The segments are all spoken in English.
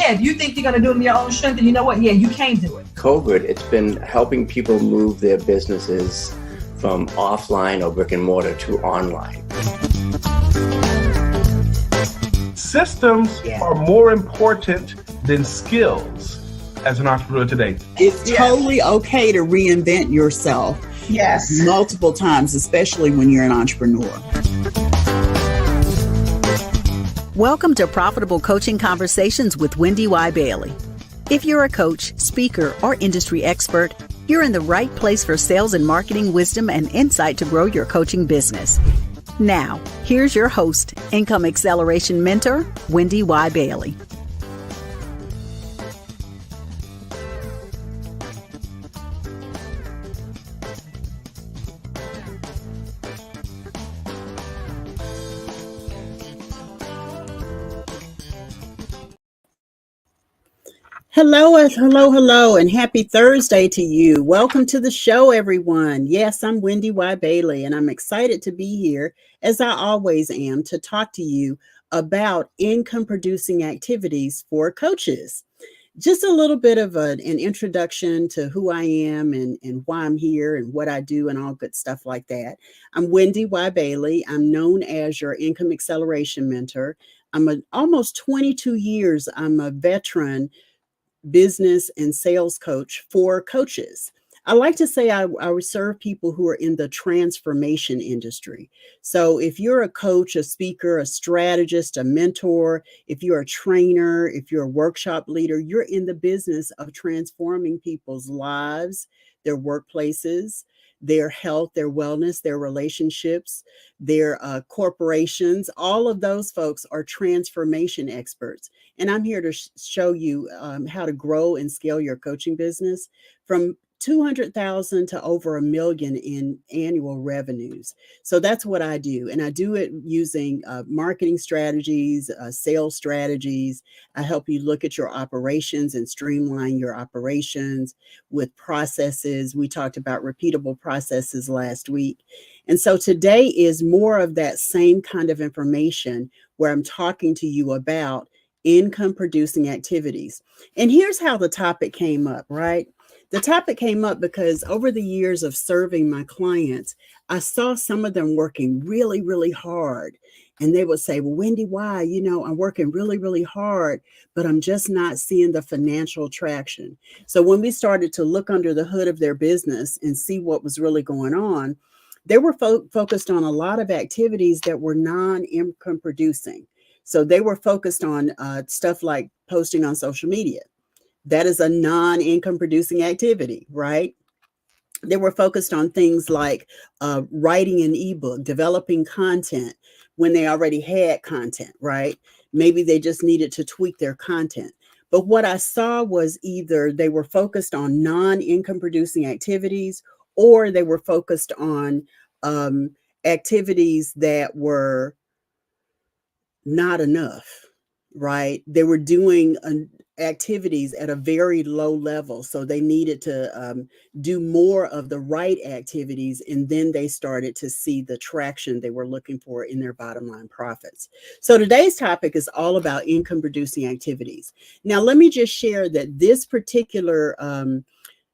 yeah, if you think you're going to do it in your own strength, then you know what? Yeah, you can do it. COVID, it's been helping people move their businesses from offline or brick and mortar to online. Systems are more important than skills as an entrepreneur today. It's totally okay to reinvent yourself multiple times, especially when you're an entrepreneur. Welcome to Profitable Coaching Conversations with WendyY Bailey. If you're a coach, speaker, or industry expert, you're in the right place for sales and marketing wisdom and insight to grow your coaching business. Now, here's your host, income acceleration mentor, WendyY Bailey. Hello, and happy Thursday to you. Welcome to the show, everyone. Yes, I'm WendyY Bailey, and I'm excited to be here, as I always am, to talk to you about income-producing activities for coaches. Just a little bit of an introduction to who I am and why I'm here and what I do and all good stuff like that. I'm WendyY Bailey. I'm known as your income acceleration mentor. Almost 22 years, I'm a veteran business and sales coach for coaches. I like to say I serve people who are in the transformation industry. So if you're a coach, a speaker, a strategist, a mentor, if you're a trainer, if you're a workshop leader, you're in the business of transforming people's lives, their workplaces, their health, their wellness, their relationships, their corporations. All of those folks are transformation experts. And I'm here to show you how to grow and scale your coaching business from 200,000 to over $1 million in annual revenues. So that's what I do. And I do it using marketing strategies, sales strategies. I help you look at your operations and streamline your operations with processes. We talked about repeatable processes last week. And so today is more of that same kind of information where I'm talking to you about income producing activities. And here's how the topic came up, right? The topic came up because over the years of serving my clients, I saw some of them working really, really hard. And they would say, well, Wendy, why? I'm working really, really hard, but I'm just not seeing the financial traction. So when we started to look under the hood of their business and see what was really going on, they were focused on a lot of activities that were non-income producing. So they were focused on stuff like posting on social media. That is a non-income producing activity, right? They were focused on things like writing an ebook, developing content when they already had content, right? Maybe they just needed to tweak their content. But what I saw was either they were focused on non-income producing activities, or they were focused on activities that were not enough, right? They were doing activities at a very low level. So they needed to do more of the right activities. And then they started to see the traction they were looking for in their bottom line profits. So today's topic is all about income producing activities. Now, let me just share that this particular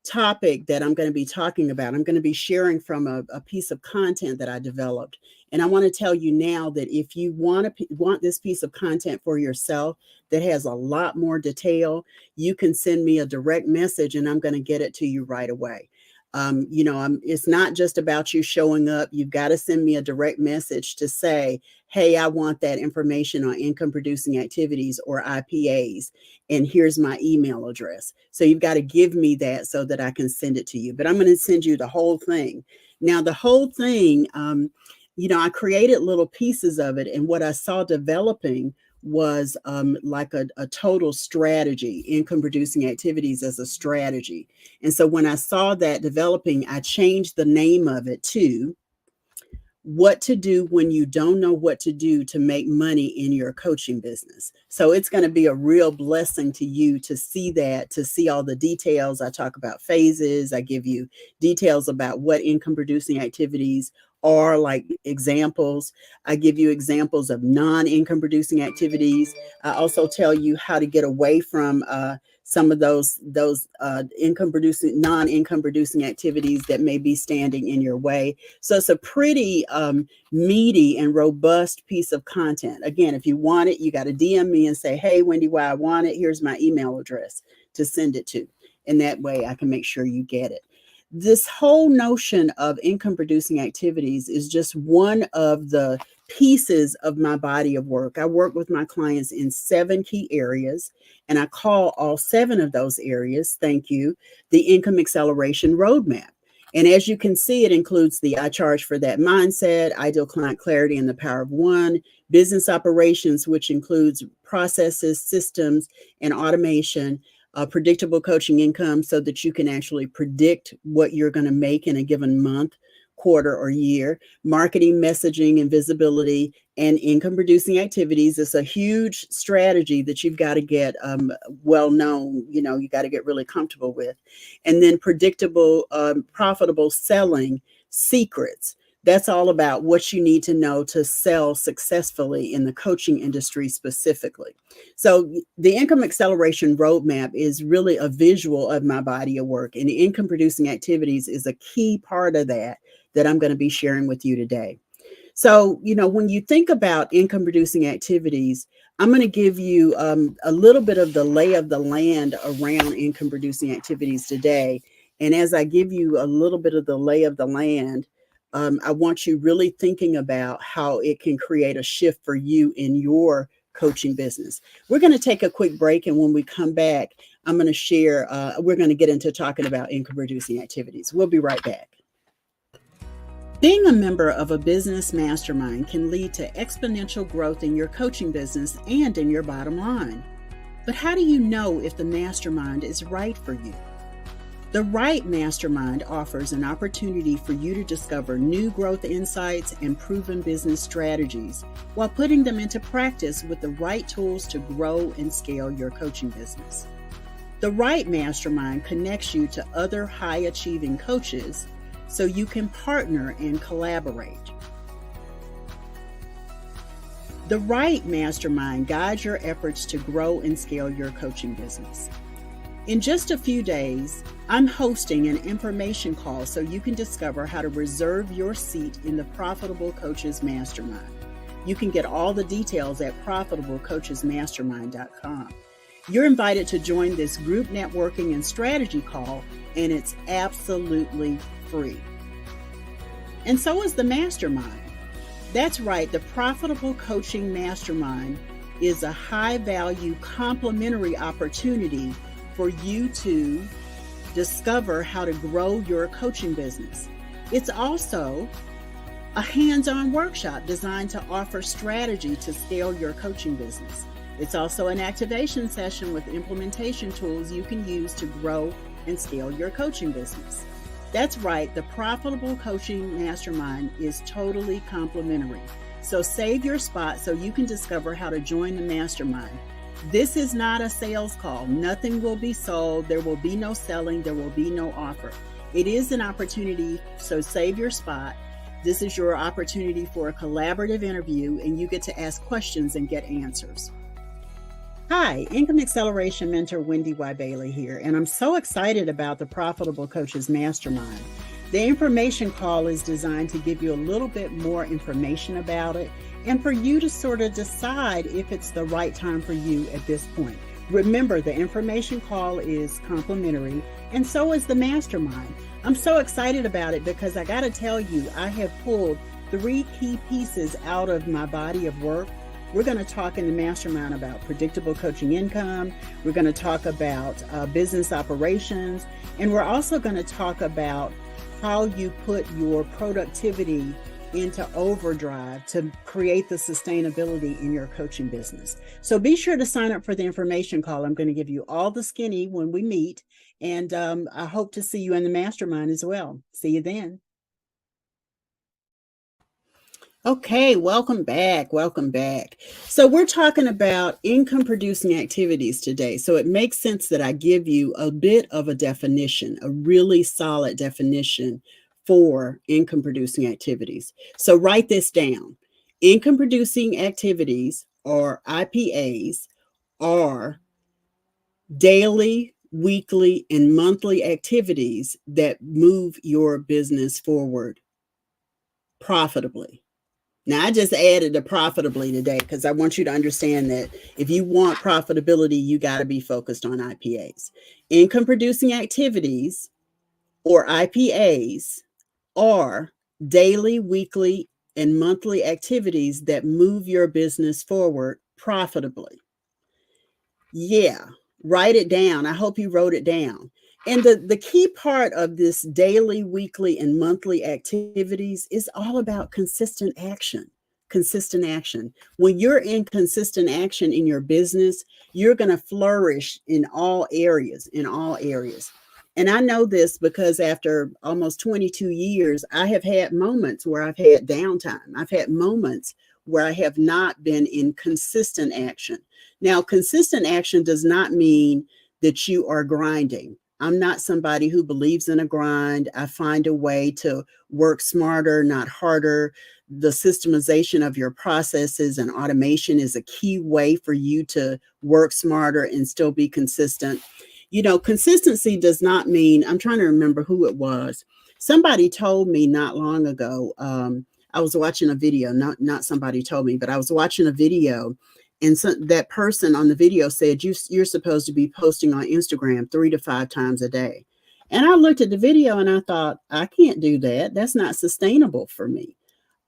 topic that I'm going to be talking about, I'm going to be sharing from a piece of content that I developed. And I want to tell you now that if you want this piece of content for yourself that has a lot more detail, you can send me a direct message and I'm going to get it to you right away. It's not just about you showing up. You've got to send me a direct message to say, hey, I want that information on income producing activities or IPAs. And here's my email address. So you've got to give me that so that I can send it to you. But I'm going to send you the whole thing. Now, the whole thing, I created little pieces of it. And what I saw developing was like a total strategy, income producing activities as a strategy. And so when I saw that developing, I changed the name of it to what to do when you don't know what to do to make money in your coaching business. So it's going to be a real blessing to you to see that, to see all the details. I talk about phases. I give you details about what income producing activities are like examples. I give you examples of non-income producing activities. I also tell you how to get away from some of those non-income producing activities that may be standing in your way. So it's a pretty meaty and robust piece of content. Again, if you want it, you got to DM me and say, hey, Wendy, why I want it. Here's my email address to send it to. And that way I can make sure you get it. This whole notion of income producing activities is just one of the pieces of my body of work. I work with my clients in 7 key areas, and I call all 7 of those areas, thank you, the Income Acceleration Roadmap. And as you can see, it includes the I Charge for That mindset, ideal client clarity, and the power of one, business operations, which includes processes, systems, and automation, predictable coaching income so that you can actually predict what you're going to make in a given month, quarter, or year, marketing, messaging, and visibility, and income producing activities. It's a huge strategy that you've got to get well known, you got to get really comfortable with. And then predictable, profitable selling secrets. That's all about what you need to know to sell successfully in the coaching industry specifically. So the Income Acceleration Roadmap is really a visual of my body of work, and the income producing activities is a key part of that I'm going to be sharing with you today. So, when you think about income producing activities, I'm going to give you a little bit of the lay of the land around income producing activities today. And as I give you a little bit of the lay of the land, I want you really thinking about how it can create a shift for you in your coaching business. We're going to take a quick break. And when we come back, I'm going to share, we're going to get into talking about income producing activities. We'll be right back. Being a member of a business mastermind can lead to exponential growth in your coaching business and in your bottom line. But how do you know if the mastermind is right for you? The right mastermind offers an opportunity for you to discover new growth insights and proven business strategies while putting them into practice with the right tools to grow and scale your coaching business. The right mastermind connects you to other high-achieving coaches so you can partner and collaborate. The right mastermind guides your efforts to grow and scale your coaching business. In just a few days, I'm hosting an information call so you can discover how to reserve your seat in the Profitable Coaches Mastermind. You can get all the details at profitablecoachesmastermind.com. You're invited to join this group networking and strategy call, and it's absolutely free. And so is the mastermind. That's right, the Profitable Coaching Mastermind is a high-value complementary opportunity for you to discover how to grow your coaching business. It's also a hands-on workshop designed to offer strategy to scale your coaching business. It's also an activation session with implementation tools you can use to grow and scale your coaching business. That's right, the Profitable Coaching Mastermind is totally complimentary. So save your spot so you can discover how to join the mastermind. This is not a sales call. Nothing will be sold. There will be no selling. There will be no offer. It is an opportunity, so save your spot. This is your opportunity for a collaborative interview, and you get to ask questions and get answers. Hi, Income Acceleration Mentor WendyY Bailey here, and I'm so excited about the Profitable Coaches Mastermind. The information call is designed to give you a little bit more information about it and for you to sort of decide if it's the right time for you at this point. Remember, the information call is complimentary, and so is the mastermind. I'm so excited about it because I got to tell you, I have pulled 3 key pieces out of my body of work. We're going to talk in the mastermind about predictable coaching income. We're going to talk about business operations, and we're also going to talk about how you put your productivity into overdrive to create the sustainability in your coaching business. So be sure to sign up for the information call. I'm going to give you all the skinny when we meet, and I hope to see you in the mastermind as well. See you then. Okay, welcome back. Welcome back. So we're talking about income producing activities today. So it makes sense that I give you a bit of a definition, a really solid definition for income producing activities. So write this down. Income producing activities, or IPAs, are daily, weekly, and monthly activities that move your business forward profitably. Now, I just added the profitably today because I want you to understand that if you want profitability, you got to be focused on IPAs. Income producing activities, or IPAs, are daily, weekly, and monthly activities that move your business forward profitably. Yeah, write it down. I hope you wrote it down. And the key part of this daily, weekly, and monthly activities is all about consistent action. Consistent action. When you're in consistent action in your business, you're going to flourish in all areas, And I know this because after almost 22 years, I have had moments where I've had downtime. I've had moments where I have not been in consistent action. Now, consistent action does not mean that you are grinding. I'm not somebody who believes in a grind. I find a way to work smarter, not harder. The systemization of your processes and automation is a key way for you to work smarter and still be consistent. You know, consistency does not mean, I'm trying to remember who it was. Somebody told me not long ago, I was watching a video, not somebody told me, but I was watching a video, and so that person on the video said, you're supposed to be posting on Instagram 3 to 5 times a day. And I looked at the video and I thought, I can't do that. That's not sustainable for me.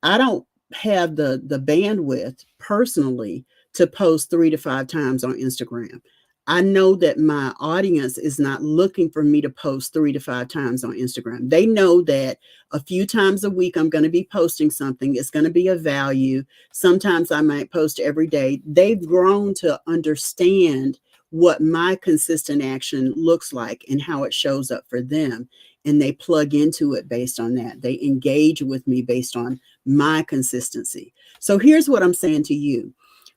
I don't have the bandwidth personally to post 3 to 5 times on Instagram. I know that my audience is not looking for me to post 3 to 5 times on Instagram. They know that a few times a week I'm going to be posting something. It's going to be of value. Sometimes I might post every day. They've grown to understand what my consistent action looks like and how it shows up for them. And they plug into it based on that. They engage with me based on my consistency. So here's what I'm saying to you.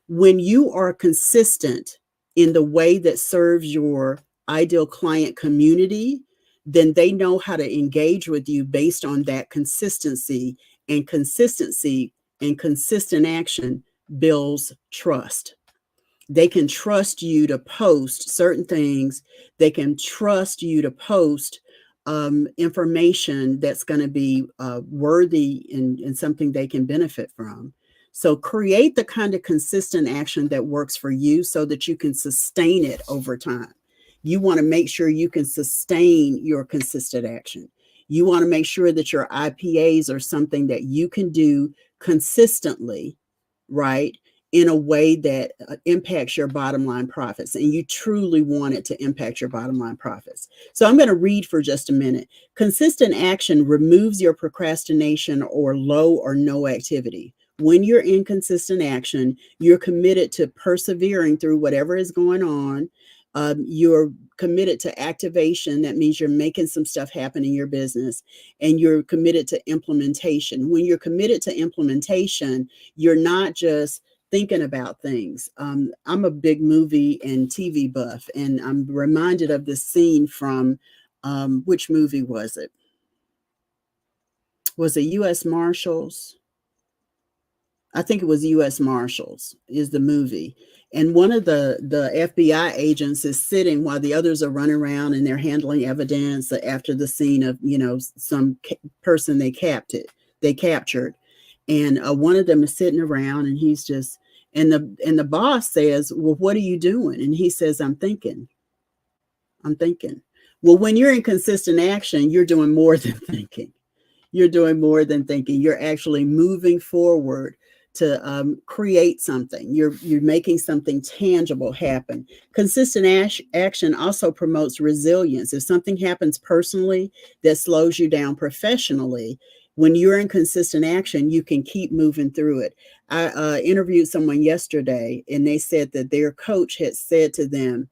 When you are consistent in the way that serves your ideal client community, then they know how to engage with you based on that consistency, and consistent action builds trust. They can trust you to post certain things. They can trust you to post information that's going to be worthy and something they can benefit from. So create the kind of consistent action that works for you so that you can sustain it over time. You want to make sure you can sustain your consistent action. You want to make sure that your IPAs are something that you can do consistently, right, in a way that impacts your bottom line profits. And you truly want it to impact your bottom line profits. So I'm going to read for just a minute. Consistent action removes your procrastination or low or no activity. When you're in consistent action, you're committed to persevering through whatever is going on. You're committed to activation. That means you're making some stuff happen in your business, and you're committed to implementation. When you're committed to implementation, you're not just thinking about things. I'm a big movie and TV buff, and I'm reminded of this scene from, which movie was it? Was it U.S. Marshals? I think it was U.S. Marshals is the movie. And one of the FBI agents is sitting while the others are running around and they're handling evidence after the scene of, some person they captured. And one of them is sitting around, and he's just, and the boss says, well, what are you doing? And he says, I'm thinking. Well, when you're in consistent action, you're doing more than thinking. You're actually moving forward to create something. You're making something tangible happen. Consistent action also promotes resilience. If something happens personally that slows you down professionally, when you're in consistent action, you can keep moving through it. I interviewed someone yesterday, and they said that their coach had said to them,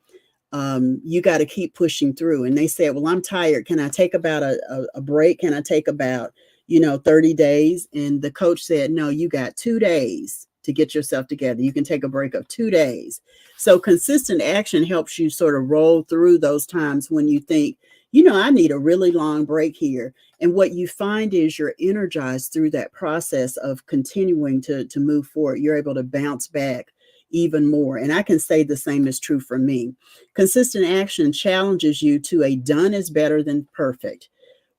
you got to keep pushing through. And they said, well, I'm tired. Can I take about a break? Can I take about 30 days. And the coach said, no, you got 2 days to get yourself together. You can take a break of 2 days. So consistent action helps you sort of roll through those times when you think I need a really long break here. And what you find is you're energized through that process of continuing to move forward. You're able to bounce back even more. And I can say the same is true for me. Consistent action challenges you to a done is better than perfect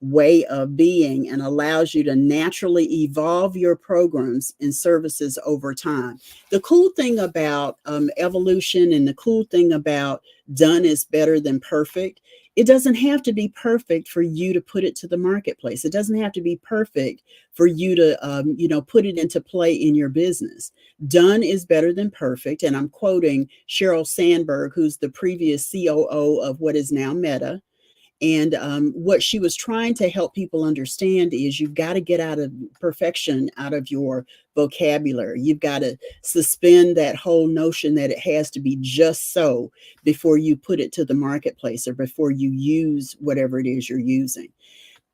way of being and allows you to naturally evolve your programs and services over time. The cool thing about evolution and the cool thing about done is better than perfect, it doesn't have to be perfect for you to put it to the marketplace. It doesn't have to be perfect for you to, put it into play in your business. Done is better than perfect. And I'm quoting Sheryl Sandberg, who's the previous COO of what is now Meta. And what she was trying to help people understand is you've got to get out of perfection out of your vocabulary. You've got to suspend that whole notion that it has to be just so before you put it to the marketplace or before you use whatever it is you're using.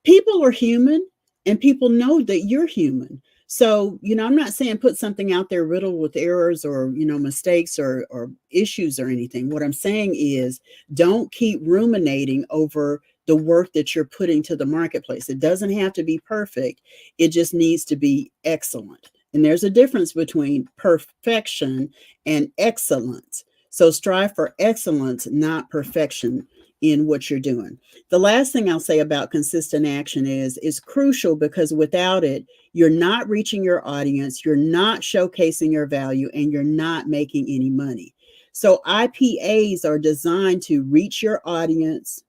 People are human and people know that you're human. So, I'm not saying put something out there riddled with errors or, mistakes or issues or anything. What I'm saying is don't keep ruminating over the work that you're putting to the marketplace. It doesn't have to be perfect. It just needs to be excellent. And there's a difference between perfection and excellence. So strive for excellence, not perfection in what you're doing. The last thing I'll say about consistent action is it's crucial because without it, you're not reaching your audience, you're not showcasing your value, and you're not making any money. So IPAs are designed to reach your audience.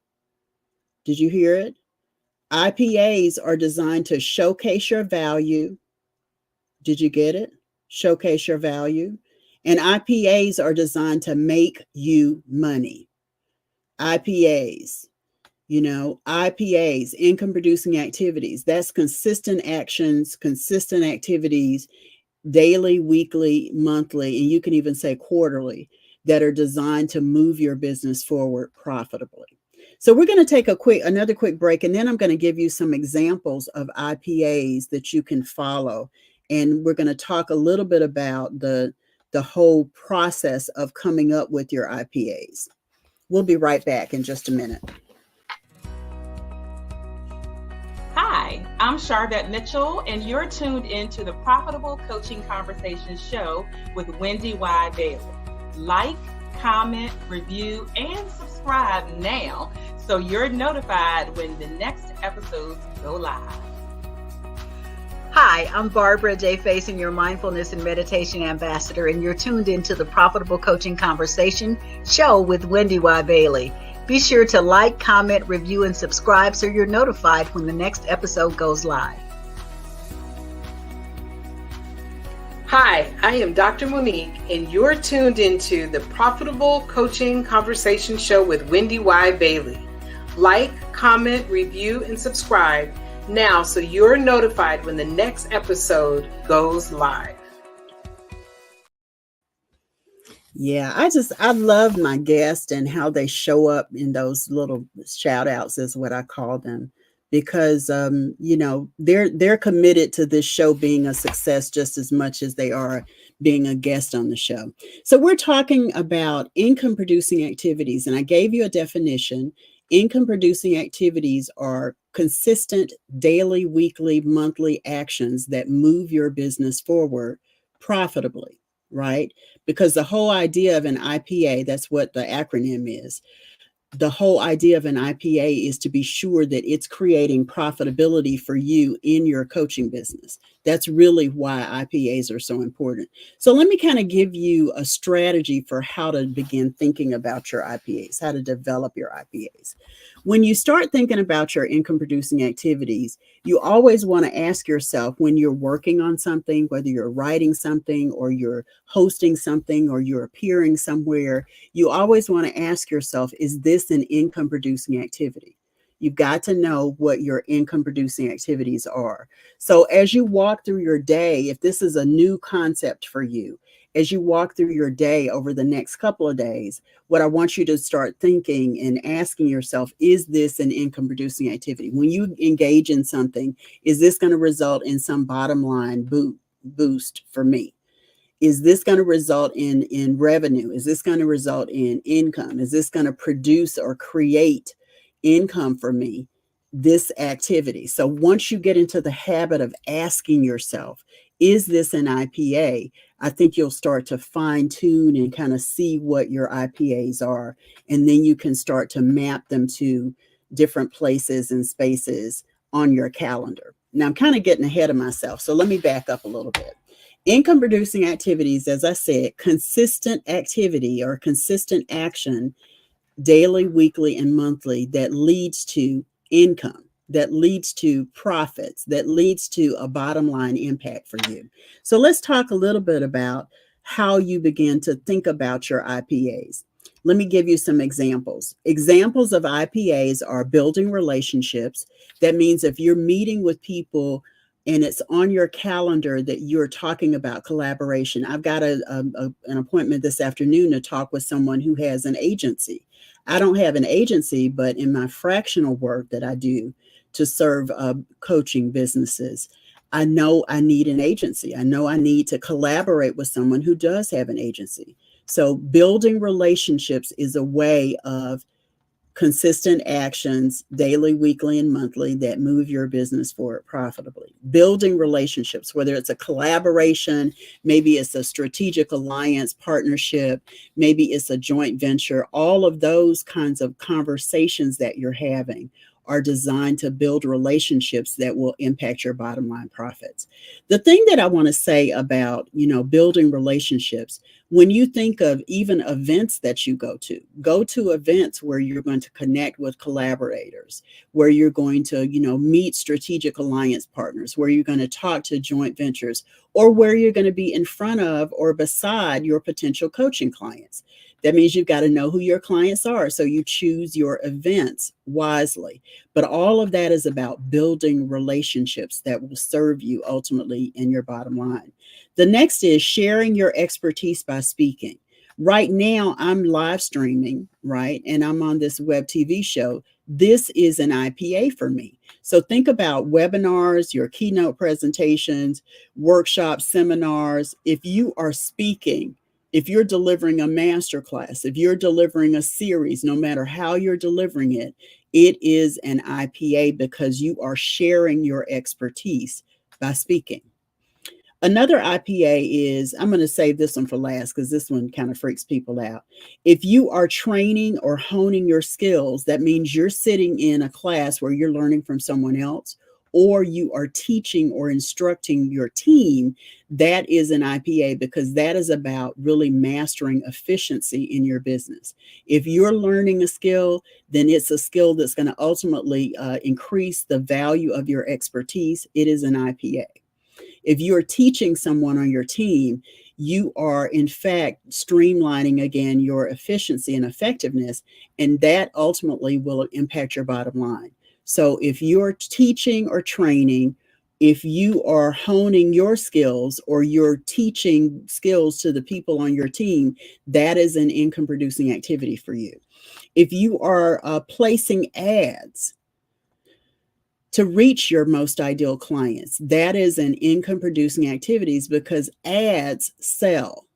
Did you hear it? IPAs are designed to showcase your value. Did you get it? Showcase your value. And IPAs are designed to make you money. IPAs, IPAs, income producing activities. That's consistent actions, consistent activities, daily, weekly, monthly, and you can even say quarterly, that are designed to move your business forward profitably. So we're going to take another quick break, and then I'm going to give you some examples of IPAs that you can follow. And we're going to talk a little bit about the whole process of coming up with your IPAs. We'll be right back in just a minute. Hi, I'm Charvette Mitchell, and you're tuned into the Profitable Coaching Conversations show with WendyY Bailey. Like, comment, review, and subscribe now so you're notified when the next episodes go live. Hi, I'm Barbara J. Faison, your mindfulness and meditation ambassador, and you're tuned into the Profitable Coaching Conversation show with WendyY Bailey. Be sure to like, comment, review, and subscribe so you're notified when the next episode goes live. Hi, I am Dr. Monique, and you're tuned into the Profitable Coaching Conversation show with WendyY Bailey. Like, comment, review, and subscribe now so you're notified when the next episode goes live. Yeah, I love my guests and how they show up in those little shout outs is what I call them, because they're committed to this show being a success just as much as they are being a guest on the show. So we're talking about income producing activities, and I gave you a definition. Income producing activities are consistent daily, weekly, monthly actions that move your business forward profitably, right? Because the whole idea of an IPA, that's what the acronym is. The whole idea of an IPA is to be sure that it's creating profitability for you in your coaching business. That's really why IPAs are so important. So let me kind of give you a strategy for how to begin thinking about your IPAs, how to develop your IPAs. When you start thinking about your income producing activities, you always want to ask yourself when you're working on something, whether you're writing something or you're hosting something or you're appearing somewhere, you always want to ask yourself, is this an income producing activity? You've got to know what your income producing activities are. So as you walk through your day, if this is a new concept for you, as you walk through your day over the next couple of days, what I want you to start thinking and asking yourself, is this an income producing activity? When you engage in something, is this going to result in some bottom line boost for me? Is this going to result in revenue? Is this going to result in income? Is this going to produce or create income for me, this activity? So once you get into the habit of asking yourself, is this an IPA? I think you'll start to fine tune and kind of see what your IPAs are. And then you can start to map them to different places and spaces on your calendar. Now I'm kind of getting ahead of myself, so let me back up a little bit. Income producing activities, as I said, consistent activity or consistent action, daily, weekly, and monthly, that leads to income, that leads to profits, that leads to a bottom line impact for you. So let's talk a little bit about how you begin to think about your IPAs. Let me give you some examples. Examples of IPAs are building relationships. That means if you're meeting with people and it's on your calendar that you're talking about collaboration. I've got an appointment this afternoon to talk with someone who has an agency. I don't have an agency, but in my fractional work that I do to serve coaching businesses, I know I need an agency. I know I need to collaborate with someone who does have an agency. So building relationships is a way of consistent actions, daily, weekly, and monthly, that move your business forward profitably. Building relationships, whether it's a collaboration, maybe it's a strategic alliance partnership, maybe it's a joint venture, all of those kinds of conversations that you're having are designed to build relationships that will impact your bottom line profits. The thing that I want to say about, building relationships, when you think of even events that you go to events where you're going to connect with collaborators, where you're going to, meet strategic alliance partners, where you're going to talk to joint ventures, or where you're going to be in front of or beside your potential coaching clients. That means you've got to know who your clients are, so you choose your events wisely. But all of that is about building relationships that will serve you ultimately in your bottom line. The next is sharing your expertise by speaking. Right now, I'm live streaming, right? And I'm on this web TV show. This is an IPA for me. So think about webinars, your keynote presentations, workshops, seminars. If you are speaking, if you're delivering a masterclass, if you're delivering a series, no matter how you're delivering it, it is an IPA because you are sharing your expertise by speaking. Another IPA is, I'm going to save this one for last because this one kind of freaks people out. If you are training or honing your skills, that means you're sitting in a class where you're learning from someone else, or you are teaching or instructing your team, that is an IPA because that is about really mastering efficiency in your business. If you're learning a skill, then it's a skill that's going to ultimately increase the value of your expertise. It is an IPA. If you're teaching someone on your team, you are in fact streamlining again your efficiency and effectiveness, and that ultimately will impact your bottom line. So if you're teaching or training, if you are honing your skills or you're teaching skills to the people on your team, that is an income producing activity for you. If you are placing ads to reach your most ideal clients, that is an income producing activities because ads sell.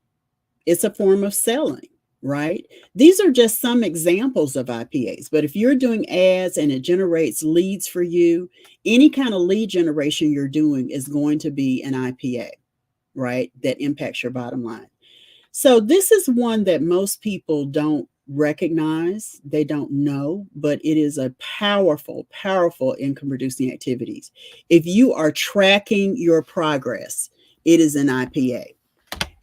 It's a form of selling, right? These are just some examples of IPAs, but if you're doing ads and it generates leads for you, any kind of lead generation you're doing is going to be an IPA, right? That impacts your bottom line. So this is one that most people don't recognize, they don't know, but it is a powerful, powerful income producing activities. If you are tracking your progress, it is an IPA.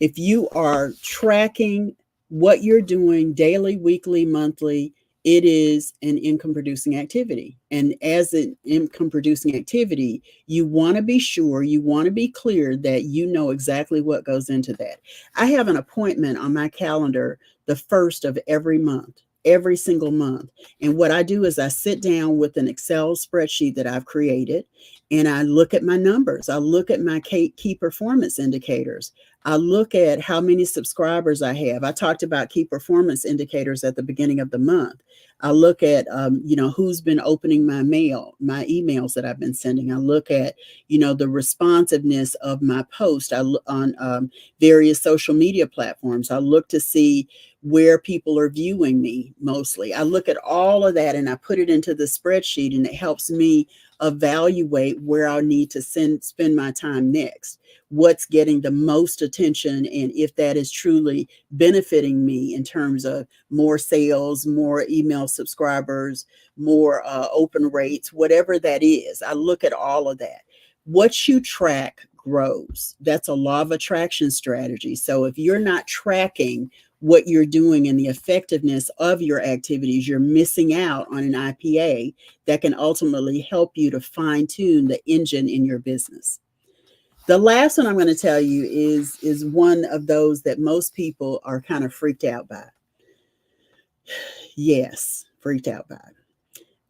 If you are tracking what you're doing daily, weekly, monthly, it is an income producing activity. And as an income producing activity, you want to be sure, you want to be clear that you know exactly what goes into that. I have an appointment on my calendar the first of every month, every single month. And what I do is I sit down with an Excel spreadsheet that I've created and I look at my numbers. I look at my key performance indicators. I look at how many subscribers I have. I talked about key performance indicators at the beginning of the month. I look at, who's been opening my emails that I've been sending. I look at, the responsiveness of my post on various social media platforms. I look to see where people are viewing me mostly. I look at all of that and I put it into the spreadsheet, and it helps me evaluate where I need to spend my time next, what's getting the most attention, and if that is truly benefiting me in terms of more sales, more email subscribers, more open rates, whatever that is. I look at all of that. What you track grows. That's a law of attraction strategy. So if you're not tracking what you're doing and the effectiveness of your activities, you're missing out on an IPA that can ultimately help you to fine tune the engine in your business. The last one I'm going to tell you is one of those that most people are kind of freaked out by. Yes, freaked out by.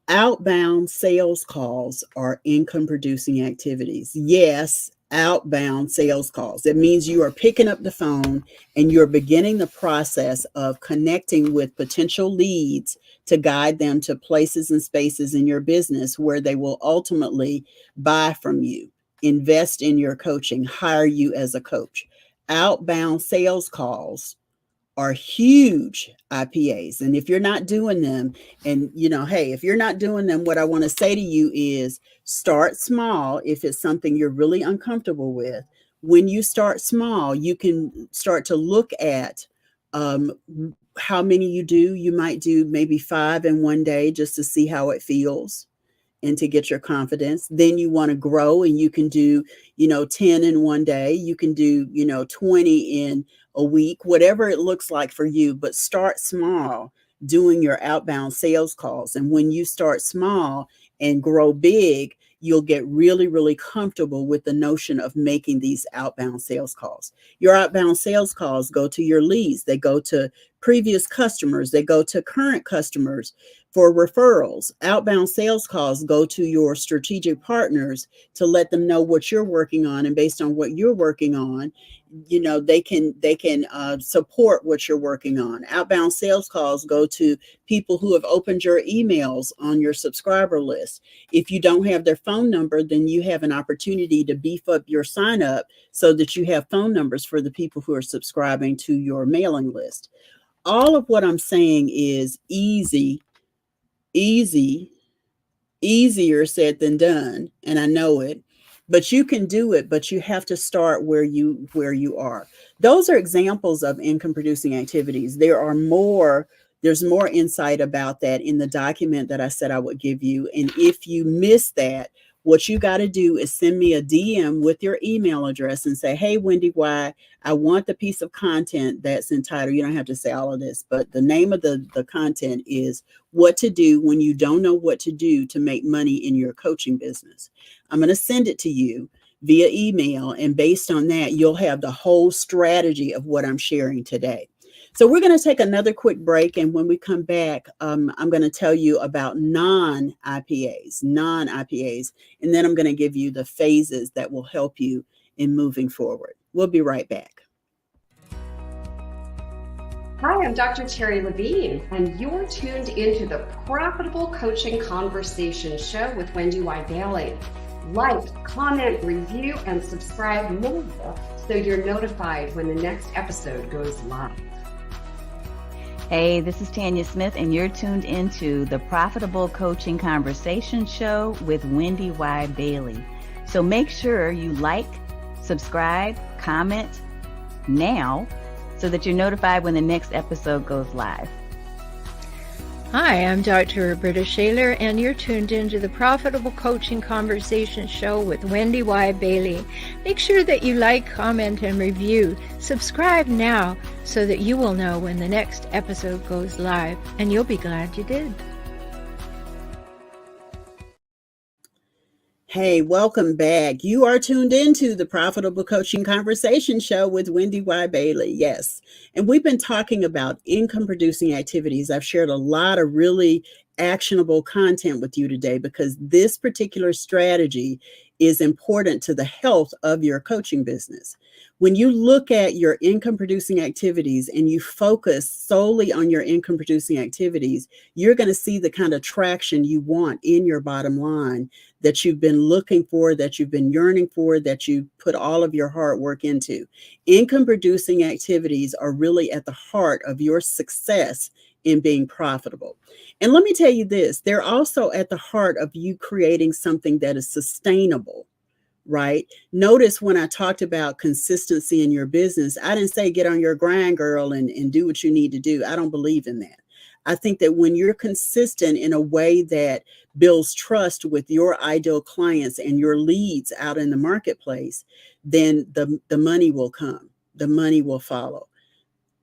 Outbound sales calls are income producing activities. Yes, outbound sales calls. It means you are picking up the phone and you're beginning the process of connecting with potential leads to guide them to places and spaces in your business where they will ultimately buy from you, invest in your coaching, hire you as a coach. Outbound sales calls are huge IPAs. And if you're not doing them, and hey, if you're not doing them, what I want to say to you is start small. If it's something you're really uncomfortable with, when you start small, you can start to look at how many you do. You might do maybe 5 in one day just to see how it feels and to get your confidence. Then you want to grow, and you can do 10 in one day. You can do 20 in a week, whatever it looks like for you, but start small doing your outbound sales calls. And when you start small and grow big, you'll get really, really comfortable with the notion of making these outbound sales calls. Your outbound sales calls go to your leads. They go to previous customers. They go to current customers for referrals. Outbound sales calls go to your strategic partners to let them know what you're working on, and based on what you're working on, they can support what you're working on. Outbound sales calls go to people who have opened your emails on your subscriber list. If you don't have their phone number, then you have an opportunity to beef up your sign up so that you have phone numbers for the people who are subscribing to your mailing list. All of what I'm saying is easier said than done, and I know it, but you can do it, but you have to start where you are. Those are examples of income producing activities. There's more insight about that in the document that I said I would give you. And if you miss that, what you got to do is send me a DM with your email address and say, hey, WendyY, I want the piece of content that's entitled, you don't have to say all of this, but the name of the content is what to do when you don't know what to do to make money in your coaching business. I'm going to send it to you via email. And based on that, you'll have the whole strategy of what I'm sharing today. So we're going to take another quick break. And when we come back, I'm going to tell you about non-IPAs. And then I'm going to give you the phases that will help you in moving forward. We'll be right back. Hi, I'm Dr. Terry Levine, and you're tuned into the Profitable Coaching Conversation Show with WendyY Bailey. Like, comment, review, and subscribe now so you're notified when the next episode goes live. Hey, this is Tanya Smith, and you're tuned into the Profitable Coaching Conversation Show with WendyY Bailey. So make sure you like, subscribe, comment now so that you're notified when the next episode goes live. Hi, I'm Dr. Roberta Shaler, and you're tuned into the Profitable Coaching Conversation Show with WendyY Bailey. Make sure that you like, comment, and review. Subscribe now so that you will know when the next episode goes live, and you'll be glad you did. Hey, welcome back. You are tuned into the Profitable Coaching Conversation Show with WendyY Bailey. Yes. And we've been talking about income producing activities. I've shared a lot of really actionable content with you today because this particular strategy is important to the health of your coaching business. When you look at your income producing activities and you focus solely on your income producing activities, you're going to see the kind of traction you want in your bottom line that you've been looking for, that you've been yearning for, that you put all of your hard work into. Income producing activities are really at the heart of your success in being profitable. And let me tell you this, they're also at the heart of you creating something that is sustainable. Right? Notice when I talked about consistency in your business, I didn't say get on your grind, girl, and do what you need to do. I don't believe in that. I think that when you're consistent in a way that builds trust with your ideal clients and your leads out in the marketplace, then the money will come. The money will follow.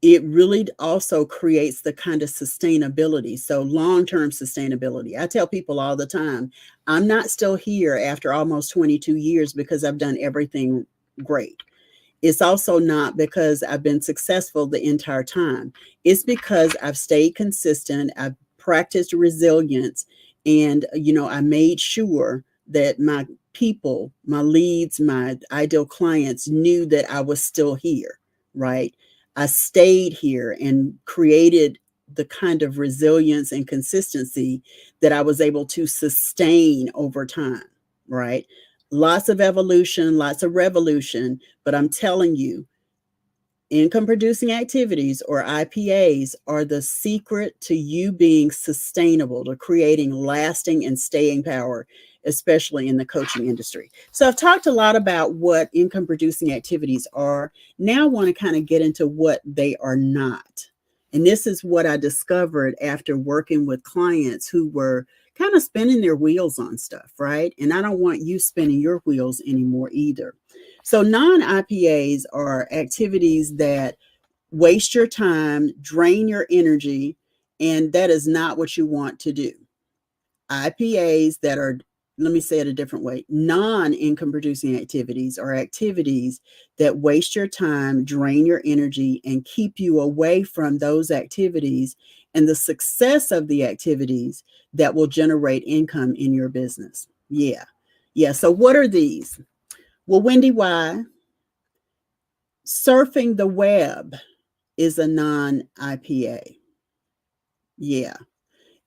It really also creates the kind of sustainability. So long-term sustainability. I tell people all the time, I'm not still here after almost 22 years because I've done everything great. It's also not because I've been successful the entire time. It's because I've stayed consistent. I've practiced resilience. And, I made sure that my people, my leads, my ideal clients knew that I was still here, right? I stayed here and created the kind of resilience and consistency that I was able to sustain over time, right? Lots of evolution, lots of revolution, but I'm telling you, income producing activities or IPAs are the secret to you being sustainable, to creating lasting and staying power, especially in the coaching industry. So I've talked a lot about what income producing activities are. Now I want to kind of get into what they are not. And this is what I discovered after working with clients who were kind of spinning their wheels on stuff, right? And I don't want you spinning your wheels anymore either. So non-IPAs are activities that waste your time, drain your energy, and that is not what you want to do. IPAs that are, let me say it a different way, non-income producing activities are activities that waste your time, drain your energy, and keep you away from those activities and the success of the activities that will generate income in your business. Yeah. So what are these? Well, WendyY, surfing the web is a non-IPA. Yeah.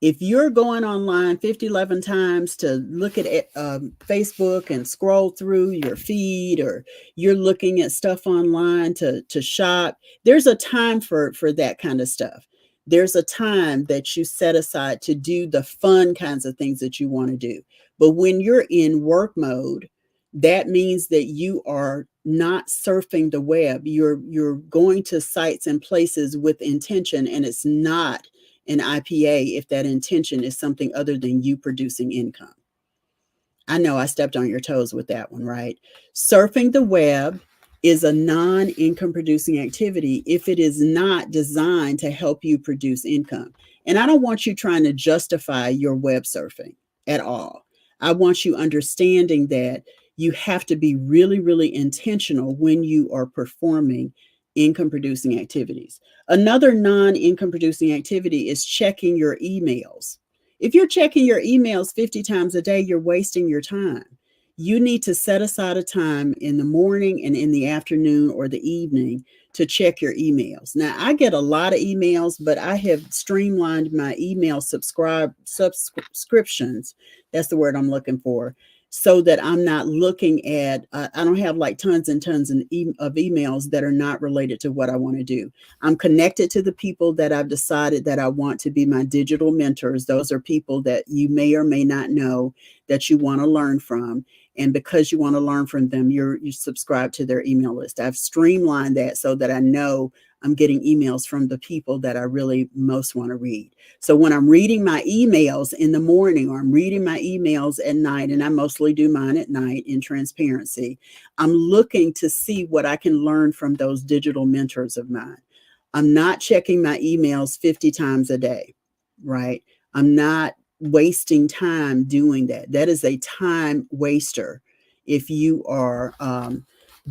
If you're going online 11 times to look at Facebook and scroll through your feed, or you're looking at stuff online to shop, there's a time for that kind of stuff. There's a time that you set aside to do the fun kinds of things that you want to do. But when you're in work mode, that means that you are not surfing the web. You're going to sites and places with intention, and it's not an IPA if that intention is something other than you producing income. I know I stepped on your toes with that one, right? Surfing the web is a non-income producing activity if it is not designed to help you produce income. And I don't want you trying to justify your web surfing at all. I want you understanding that you have to be really, really intentional when you are performing income producing activities. Another non-income producing activity is checking your emails. If you're checking your emails 50 times a day, you're wasting your time. You need to set aside a time in the morning and in the afternoon or the evening to check your emails. Now, I get a lot of emails, but I have streamlined my email subscriptions. That's the word I'm looking for. So that I'm not looking at, I don't have like tons and tons of emails that are not related to what I want to do. I'm connected to the people that I've decided that I want to be my digital mentors. Those are people that you may or may not know that you want to learn from. And because you want to learn from them, you subscribe to their email list. I've streamlined that so that I know I'm getting emails from the people that I really most want to read. So when I'm reading my emails in the morning, or I'm reading my emails at night, and I mostly do mine at night in transparency, I'm looking to see what I can learn from those digital mentors of mine. I'm not checking my emails 50 times a day, right? I'm not wasting time doing that. That is a time waster if you are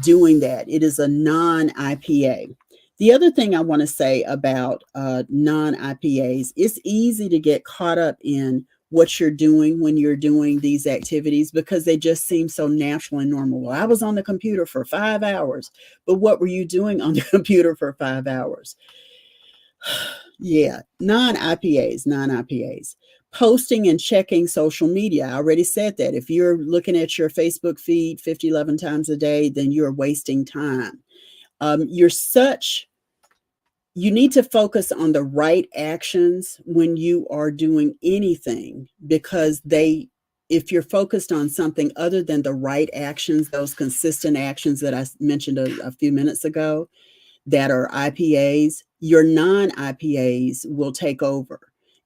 doing that. It is a non-IPA. The other thing I want to say about non-IPAs, it's easy to get caught up in what you're doing when you're doing these activities because they just seem so natural and normal. Well, I was on the computer for 5 hours, but what were you doing on the computer for 5 hours? Yeah, non-IPAs. Posting and checking social media. I already said that. If you're looking at your Facebook feed 11 times a day, then you're wasting time. You need to focus on the right actions when you are doing anything, because if you're focused on something other than the right actions, those consistent actions that I mentioned a few minutes ago, that are IPAs, your non-IPAs will take over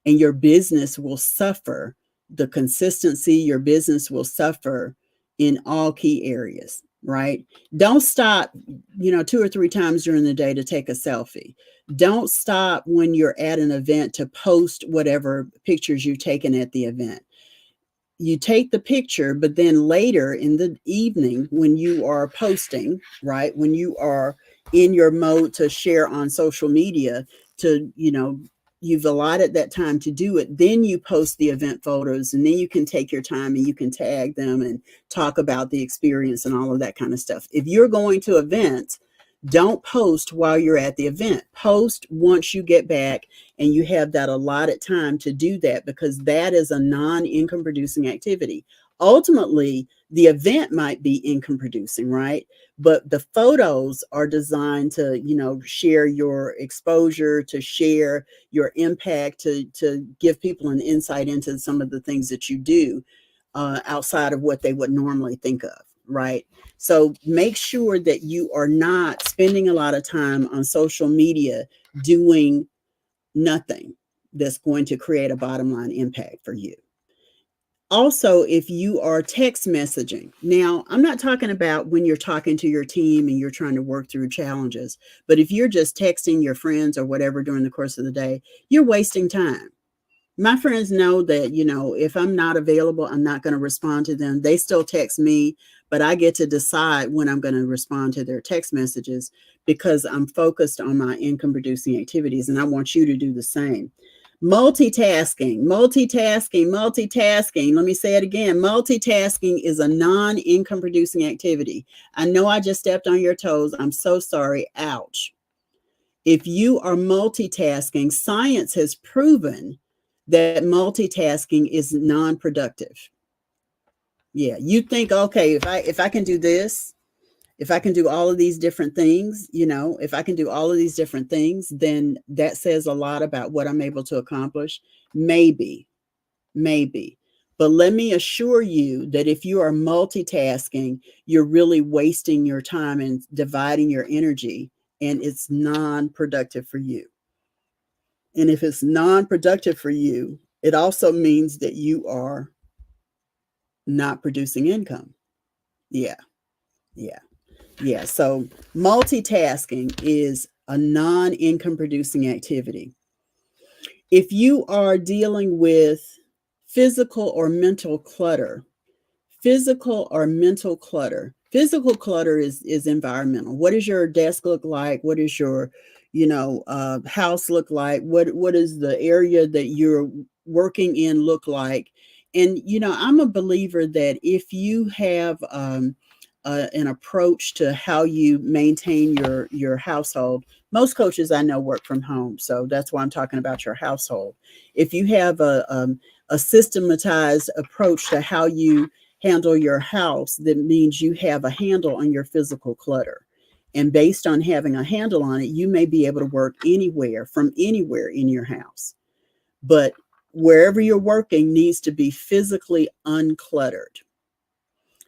and your business will suffer. The consistency, your business will suffer in all key areas, right? Don't stop, 2 or 3 times during the day to take a selfie. Don't stop when you're at an event to post whatever pictures you've taken at the event. You take the picture, but then later in the evening when you are posting, right, when you are in your mode to share on social media, you've allotted that time to do it, then you post the event photos, and then you can take your time and you can tag them and talk about the experience and all of that kind of stuff. If you're going to events, don't post while you're at the event. Post once you get back and you have that allotted time to do that, because that is a non-income producing activity. Ultimately, the event might be income producing, right? But the photos are designed to, share your exposure, to share your impact, to give people an insight into some of the things that you do outside of what they would normally think of, right? So make sure that you are not spending a lot of time on social media doing nothing that's going to create a bottom line impact for you. Also, if you are text messaging, now I'm not talking about when you're talking to your team and you're trying to work through challenges, but if you're just texting your friends or whatever during the course of the day, you're wasting time. My friends know that, if I'm not available, I'm not going to respond to them. They still text me, but I get to decide when I'm going to respond to their text messages because I'm focused on my income producing activities, and I want you to do the same. Multitasking. Let me say it again. Multitasking is a non-income producing activity. I know I just stepped on your toes. I'm so sorry. Ouch. If you are multitasking, science has proven that multitasking is non-productive. Yeah, you think, okay, if I can do this, if I can do all of these different things, if I can do all of these different things, then that says a lot about what I'm able to accomplish. Maybe. But let me assure you that if you are multitasking, you're really wasting your time and dividing your energy, and it's non-productive for you. And if it's non-productive for you, it also means that you are not producing income. Yeah. So multitasking is a non-income producing activity. If you are dealing with physical or mental clutter, physical clutter is environmental. What does your desk look like? What does your house look like? What is the area that you're working in look like? And I'm a believer that if you have an approach to how you maintain your household, most coaches I know work from home, so that's why I'm talking about your household. If you have a systematized approach to how you handle your house, that means you have a handle on your physical clutter. And based on having a handle on it, you may be able to work from anywhere in your house. But wherever you're working needs to be physically uncluttered.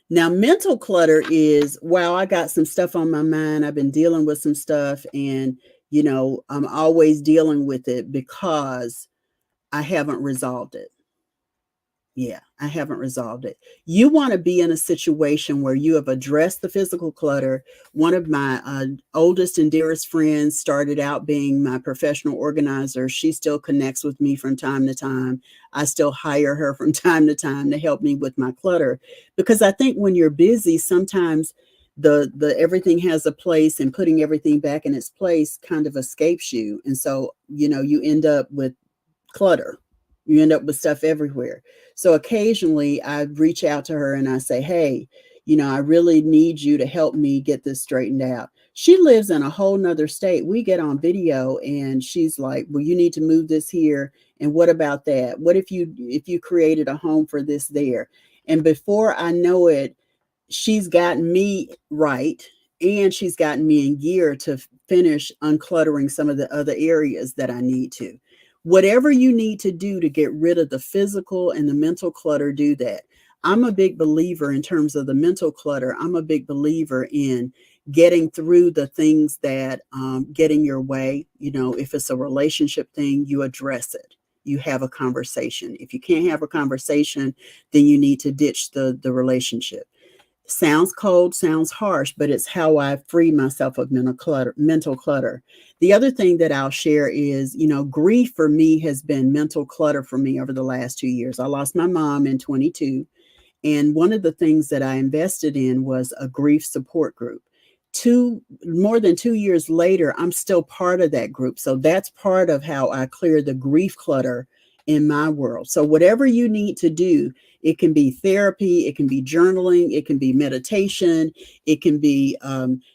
Now, mental clutter is, wow, I got some stuff on my mind. I've been dealing with some stuff, and, I'm always dealing with it because I haven't resolved it. Yeah, I haven't resolved it. You want to be in a situation where you have addressed the physical clutter. One of my oldest and dearest friends started out being my professional organizer. She still connects with me from time to time. I still hire her from time to time to help me with my clutter, because I think when you're busy, sometimes the everything has a place, and putting everything back in its place kind of escapes you. And so, you end up with clutter. You end up with stuff everywhere. So occasionally I reach out to her and I say, hey, I really need you to help me get this straightened out. She lives in a whole nother state. We get on video and she's like, well, you need to move this here. And what about that? What if you created a home for this there? And before I know it, she's gotten me right, and she's gotten me in gear to finish uncluttering some of the other areas that I need to. Whatever you need to do to get rid of the physical and the mental clutter, do that. I'm a big believer in terms of the mental clutter. I'm a big believer in getting through the things that get in your way. If it's a relationship thing, you address it. You have a conversation. If you can't have a conversation, then you need to ditch the relationship. Sounds cold, sounds harsh, but it's how I free myself of mental clutter. The other thing that I'll share is, grief for me has been mental clutter for me over the last 2 years. I lost my mom in 22. And one of the things that I invested in was a grief support group. More than 2 years later, I'm still part of that group. So that's part of how I clear the grief clutter in my world. So whatever you need to do, it can be therapy, it can be journaling, it can be meditation, it can be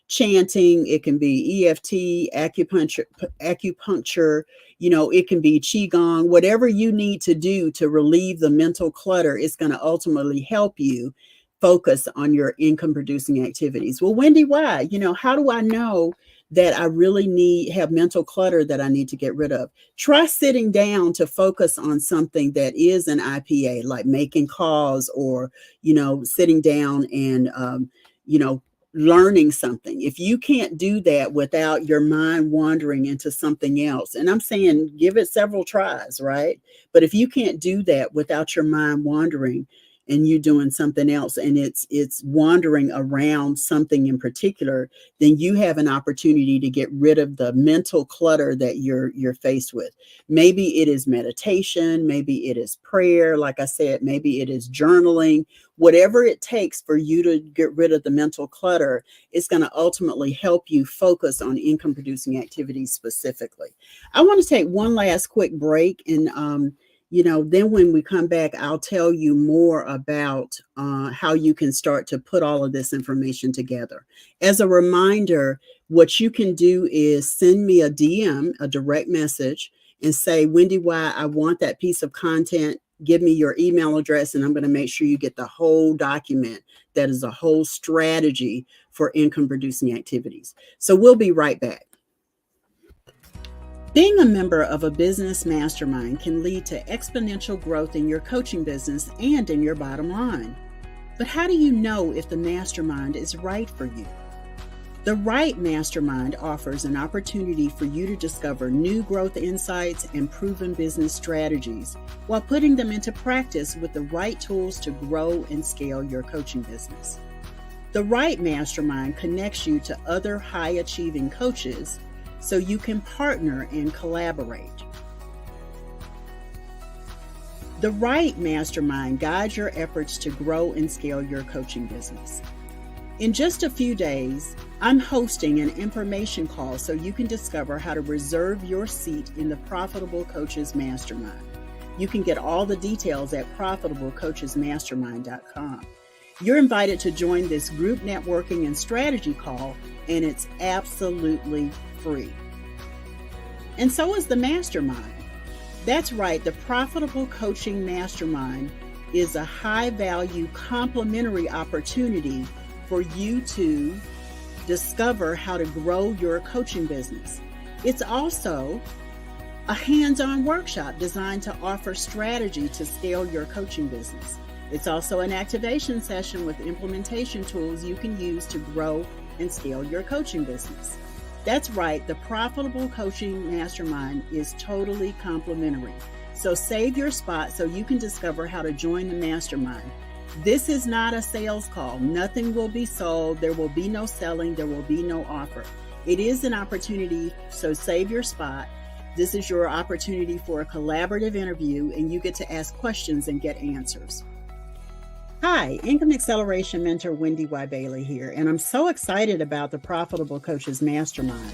chanting, it can be EFT, acupuncture, it can be Qigong. Whatever you need to do to relieve the mental clutter is going to ultimately help you focus on your income producing activities. Well, Wendy, why? How do I know that I really have mental clutter that I need to get rid of? Try sitting down to focus on something that is an IPA, like making calls, or, sitting down and, learning something. If you can't do that without your mind wandering into something else, and I'm saying give it several tries, right? But if you can't do that without your mind wandering, and you doing something else, and it's wandering around something in particular, then you have an opportunity to get rid of the mental clutter that you're faced with. Maybe it is meditation, maybe it is prayer, like I said, maybe it is journaling. Whatever it takes for you to get rid of the mental clutter is going to ultimately help you focus on income producing activities specifically. I want to take one last quick break, and then when we come back, I'll tell you more about how you can start to put all of this information together. As a reminder, what you can do is send me a DM, a direct message, and say, WendyY, I want that piece of content. Give me your email address, and I'm going to make sure you get the whole document that is a whole strategy for income producing activities. So we'll be right back. Being a member of a business mastermind can lead to exponential growth in your coaching business and in your bottom line. But how do you know if the mastermind is right for you? The right mastermind offers an opportunity for you to discover new growth insights and proven business strategies while putting them into practice with the right tools to grow and scale your coaching business. The right mastermind connects you to other high-achieving coaches so you can partner and collaborate. The right mastermind guides your efforts to grow and scale your coaching business. In just a few days, I'm hosting an information call so you can discover how to reserve your seat in the Profitable Coaches Mastermind. You can get all the details at profitablecoachesmastermind.com. You're invited to join this group networking and strategy call, and it's absolutely free. And so is the mastermind. That's right, the Profitable Coaching Mastermind is a high-value complementary opportunity for you to discover how to grow your coaching business. It's also a hands-on workshop designed to offer strategy to scale your coaching business. It's also an activation session with implementation tools you can use to grow and scale your coaching business. That's right, the Profitable Coaching Mastermind is totally complimentary. So save your spot so you can discover how to join the mastermind. This is not a sales call. Nothing will be sold. There will be no selling. There will be no offer. It is an opportunity, so save your spot. This is your opportunity for a collaborative interview, and you get to ask questions and get answers. Hi, Income Acceleration Mentor WendyY Bailey here, and I'm so excited about the Profitable Coaches Mastermind.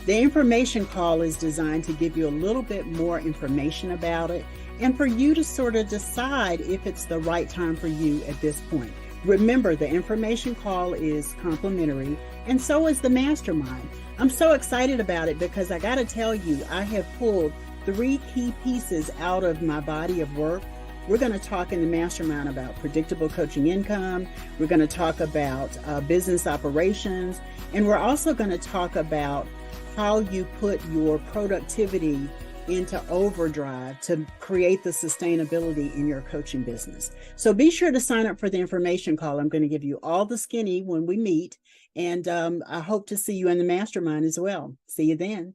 The information call is designed to give you a little bit more information about it and for you to sort of decide if it's the right time for you at this point. Remember, the information call is complimentary, and so is the mastermind. I'm so excited about it because I got to tell you, I have pulled 3 key pieces out of my body of work. We're going to talk in the mastermind about predictable coaching income. We're going to talk about business operations. And we're also going to talk about how you put your productivity into overdrive to create the sustainability in your coaching business. So be sure to sign up for the information call. I'm going to give you all the skinny when we meet. And I hope to see you in the mastermind as well. See you then.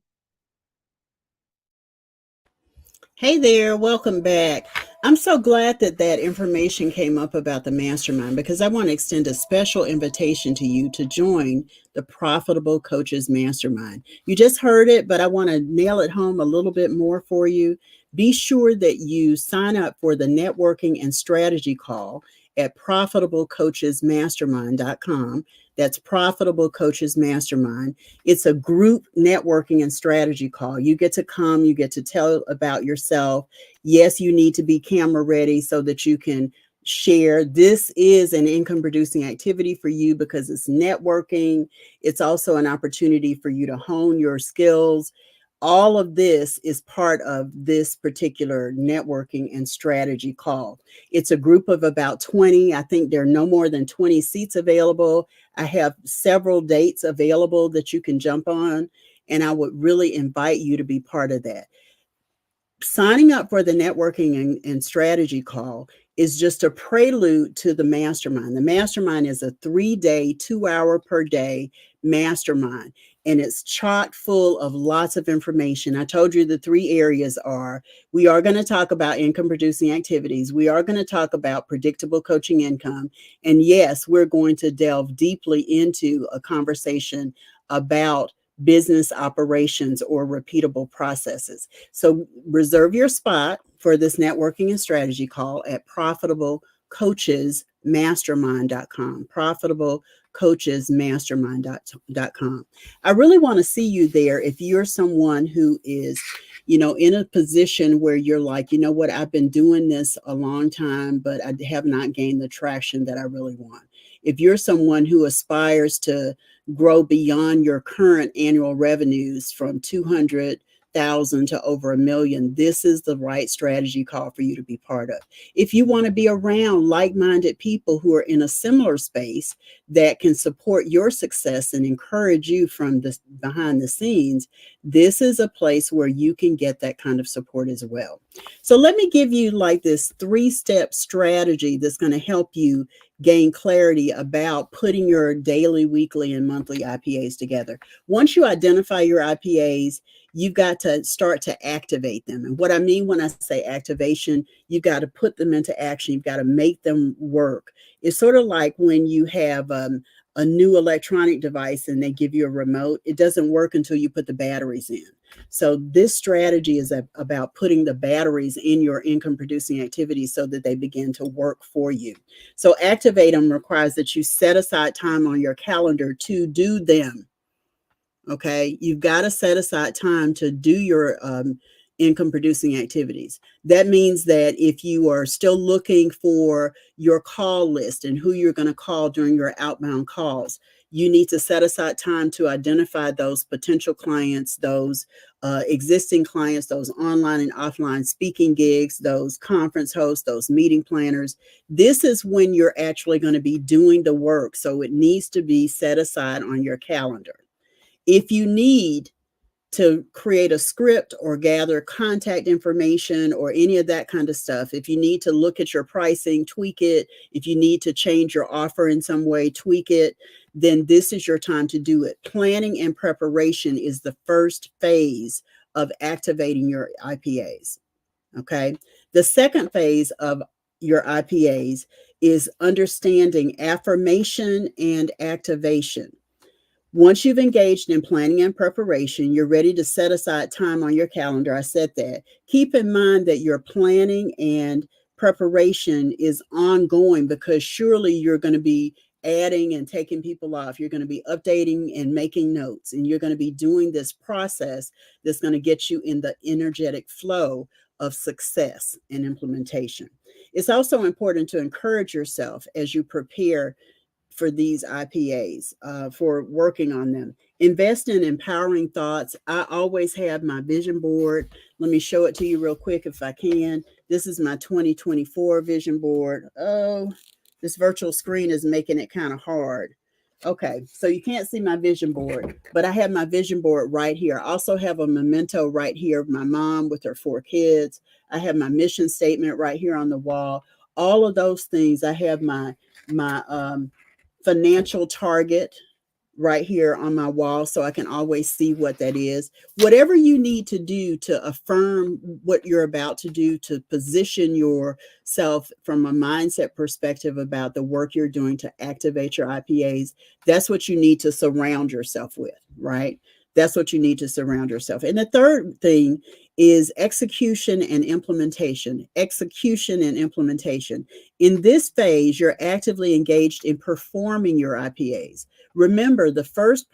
Hey there, welcome back. I'm so glad that that information came up about the mastermind because I want to extend a special invitation to you to join the Profitable Coaches Mastermind. You just heard it, but I want to nail it home a little bit more for you. Be sure that you sign up for the networking and strategy call at profitablecoachesmastermind.com. That's Profitable Coaches Mastermind. It's a group networking and strategy call. You get to come, you get to tell about yourself. Yes, you need to be camera ready so that you can share. This is an income producing activity for you because it's networking. It's also an opportunity for you to hone your skills. All of this is part of this particular networking and strategy call. It's a group of about 20. I think there are no more than 20 seats available. I have several dates available that you can jump on, and I would really invite you to be part of that. Signing up for the networking and strategy call is just a prelude to the mastermind. The mastermind is a 3-day, 2-hour per day mastermind, and it's chock full of lots of information. I told you the 3 areas are, we are going to talk about income producing activities. We are going to talk about predictable coaching income. And yes, we're going to delve deeply into a conversation about business operations or repeatable processes. So reserve your spot for this networking and strategy call at profitablecoachesmastermind.com. profitablecoachesmastermind.com. I really want to see you there if you're someone who is, in a position where you're like, you know what, I've been doing this a long time, but I have not gained the traction that I really want. If you're someone who aspires to grow beyond your current annual revenues from 200,000 to over $1 million, this is the right strategy call for you to be part of. If you want to be around like-minded people who are in a similar space that can support your success and encourage you from the behind the scenes, this is a place where you can get that kind of support as well. So let me give you like this 3-step strategy that's going to help you gain clarity about putting your daily, weekly, and monthly IPAs together. Once you identify your IPAs, you've got to start to activate them. And what I mean when I say activation, you've got to put them into action. You've got to make them work. It's sort of like when you have a new electronic device and they give you a remote. It doesn't work until you put the batteries in. So this strategy is about putting the batteries in your income producing activities so that they begin to work for you. So activate them requires that you set aside time on your calendar to do them. Okay, you've got to set aside time to do your income producing activities. That means that if you are still looking for your call list and who you're going to call during your outbound calls, you need to set aside time to identify those potential clients, those existing clients, those online and offline speaking gigs, those conference hosts, those meeting planners. This is when you're actually going to be doing the work. So it needs to be set aside on your calendar. If you need to create a script or gather contact information or any of that kind of stuff, if you need to look at your pricing, tweak it, if you need to change your offer in some way, tweak it, then this is your time to do it. Planning and preparation is the first phase of activating your IPAs. Okay. The second phase of your IPAs is understanding affirmation and activation. Once you've engaged in planning and preparation, you're ready to set aside time on your calendar. I said that. Keep in mind that your planning and preparation is ongoing, because surely you're going to be adding and taking people off. You're going to be updating and making notes, and you're going to be doing this process that's going to get you in the energetic flow of success and implementation. It's also important to encourage yourself as you prepare for these IPAs, for working on them. Invest in empowering thoughts. I always have my vision board. Let me show it to you real quick if I can. This is my 2024 vision board. Oh, this virtual screen is making it kind of hard. Okay, so you can't see my vision board, but I have my vision board right here. I also have a memento right here of my mom with her 4 kids. I have my mission statement right here on the wall. All of those things. I have my financial target right here on my wall, so I can always see what that is. Whatever you need to do to affirm what you're about to do, to position yourself from a mindset perspective about the work you're doing to activate your IPAs, that's what you need to surround yourself with, right? That's what you need to surround yourself. And the third thing is execution and implementation. Execution and implementation. In this phase, you're actively engaged in performing your IPAs. Remember, the first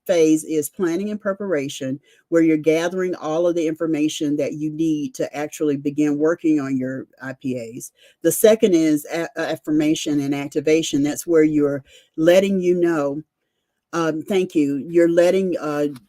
phase is planning and preparation, where you're gathering all of the information that you need to actually begin working on your IPAs. The second is affirmation and activation. That's where you're letting you know. Thank you. You're letting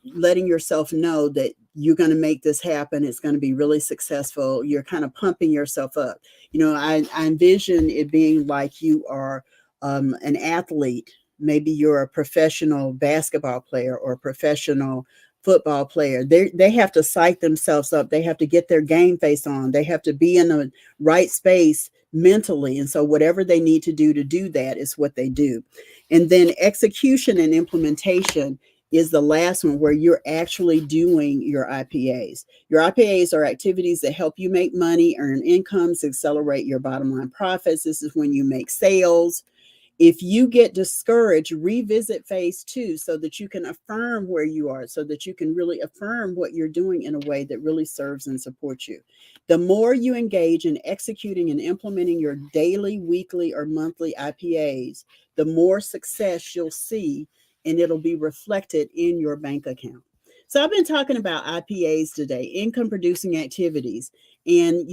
yourself know that you're going to make this happen. It's going to be really successful. You're kind of pumping yourself up. I envision it being like you are an athlete. Maybe you're a professional basketball player or a professional football player. They have to psych themselves up. They have to get their game face on. They have to be in the right space mentally. And so whatever they need to do that is what they do. And then execution and implementation is the last one, where you're actually doing your IPAs. Your IPAs are activities that help you make money, earn incomes, accelerate your bottom line profits. This is when you make sales. If you get discouraged, revisit phase 2 so that you can affirm where you are, so that you can really affirm what you're doing in a way that really serves and supports you. The more you engage in executing and implementing your daily, weekly, or monthly IPAs, the more success you'll see, and it'll be reflected in your bank account. So I've been talking about IPAs today, income producing activities. And,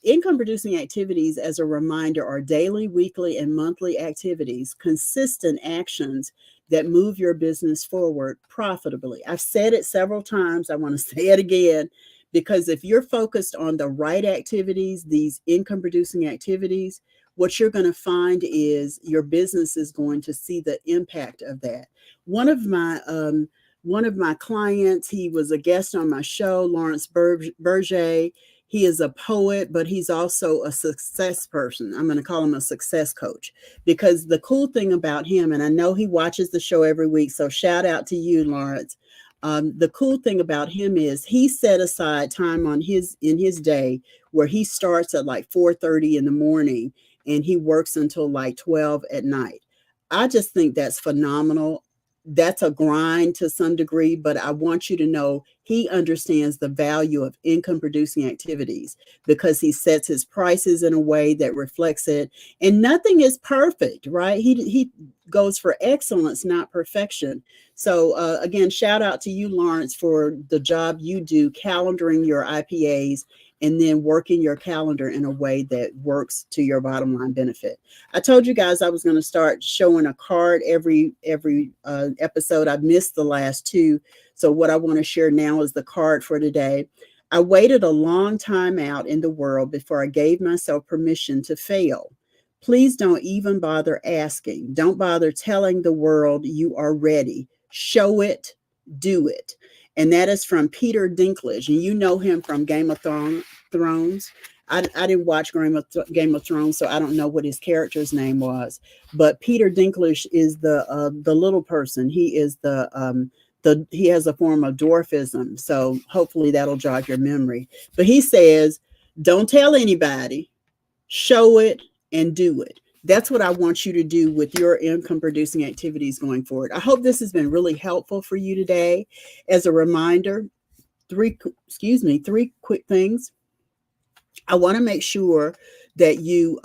income producing activities, as a reminder, are daily, weekly, and monthly activities, consistent actions that move your business forward profitably. I've said it several times. I want to say it again, because if you're focused on the right activities, these income producing activities, what you're going to find is your business is going to see the impact of that. One of my clients, he was a guest on my show, Lawrence Berger. He is a poet, but he's also a success person. I'm going to call him a success coach, because the cool thing about him, and I know he watches the show every week, so shout out to you, Lawrence. The cool thing about him is he set aside time in his day where he starts at like 4:30 in the morning and he works until like 12 at night. I just think that's phenomenal. That's a grind to some degree, but I want you to know he understands the value of income producing activities, because he sets his prices in a way that reflects it. And nothing is perfect, right? He goes for excellence, not perfection. So again, shout out to you, Lawrence, for the job you do calendaring your IPAs and then working your calendar in a way that works to your bottom line benefit. I told you guys I was going to start showing a card every episode. I've missed the last 2. So what I want to share now is the card for today. I waited a long time out in the world before I gave myself permission to fail. Please don't even bother asking. Don't bother telling the world you are ready. Show it, do it. And that is from Peter Dinklage. And you know him from Game of Thrones. I didn't watch Game of Thrones, so I don't know what his character's name was. But Peter Dinklage is the little person. He is he has a form of dwarfism. So hopefully that'll jog your memory. But he says, don't tell anybody, show it and do it. That's what I want you to do with your income producing activities going forward. I hope this has been really helpful for you today. As a reminder, 3 quick things. I want to make sure that you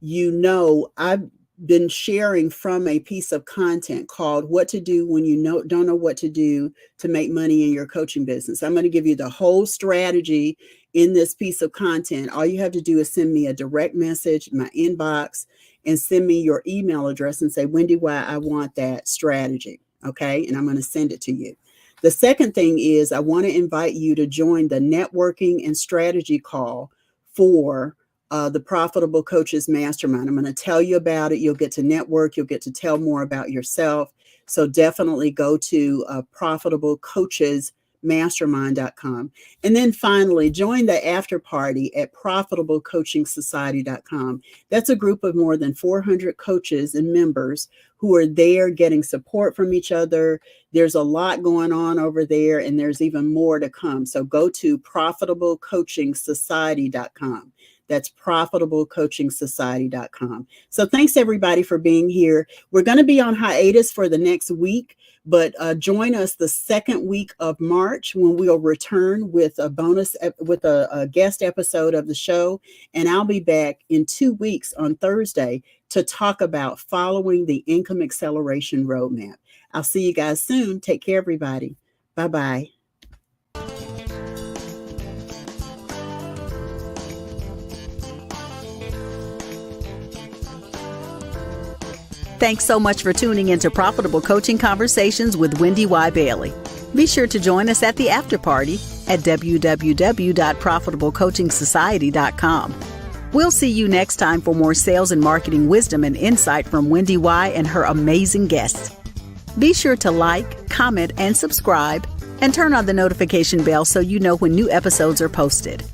know I've been sharing from a piece of content called What to Do When You Don't Know What to Do to Make Money in Your Coaching Business. I'm going to give you the whole strategy in this piece of content. All you have to do is send me a direct message in my inbox and send me your email address and say, WendyY, I want that strategy. Okay. And I'm going to send it to you. The second thing is I want to invite you to join the networking and strategy call for the Profitable Coaches Mastermind. I'm going to tell you about it. You'll get to network. You'll get to tell more about yourself. So definitely go to profitablecoachesmastermind.com. And then finally, join the after party at profitablecoachingsociety.com. That's a group of more than 400 coaches and members who are there getting support from each other. There's a lot going on over there, and there's even more to come. So go to profitablecoachingsociety.com. That's profitablecoachingsociety.com. So thanks everybody for being here. We're going to be on hiatus for the next week, but join us the second week of March when we'll return with a bonus, with a guest episode of the show. And I'll be back in 2 weeks on Thursday to talk about following the income acceleration roadmap. I'll see you guys soon. Take care, everybody. Bye-bye. Thanks so much for tuning into Profitable Coaching Conversations with WendyY Bailey. Be sure to join us at the after party at www.profitablecoachingsociety.com. We'll see you next time for more sales and marketing wisdom and insight from WendyY and her amazing guests. Be sure to like, comment, and subscribe, and turn on the notification bell so you know when new episodes are posted.